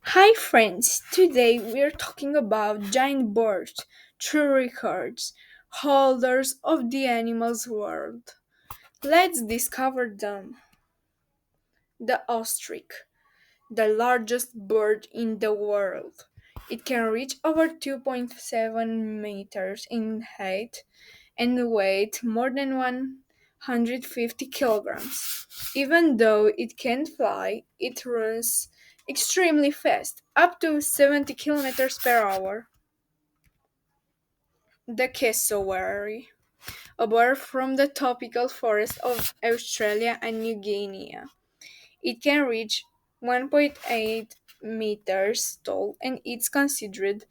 Hi friends, today we are talking about giant birds, true records, holders of the animals world. Let's discover them. The ostrich, the largest bird in the world. It can reach over 2.7 meters in height and weight more than 150 kilograms. Even though it can't fly, it runs extremely fast, up to 70 kilometers per hour. The cassowary, a bird from the tropical forest of Australia and New Guinea. It can reach 1.8 meters tall and it's considered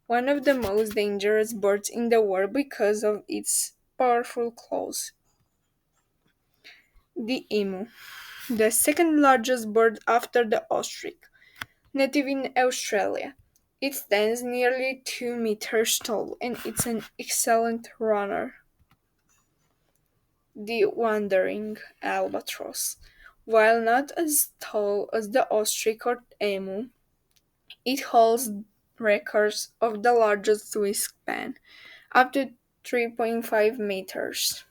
one of the most dangerous birds in the world because of its powerful claws. The emu, the second largest bird after the ostrich, native in Australia. It stands nearly 2 meters tall and it's an excellent runner. The wandering albatross, while not as tall as the ostrich or emu, it holds records of the largest wingspan, up to 3.5 meters.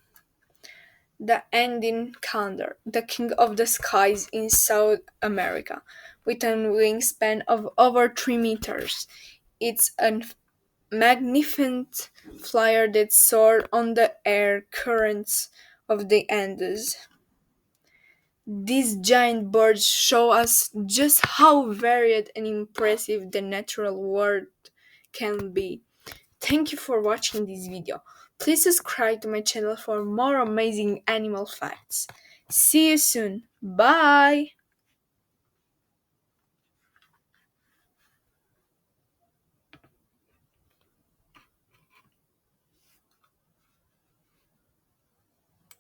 The Andean condor, the king of the skies in South America, with a wingspan of over 3 meters. It's a magnificent flyer that soars on the air currents of the Andes. These giant birds show us just how varied and impressive the natural world can be. Thank you for watching this video. Please subscribe to my channel for more amazing animal facts. See you soon. Bye!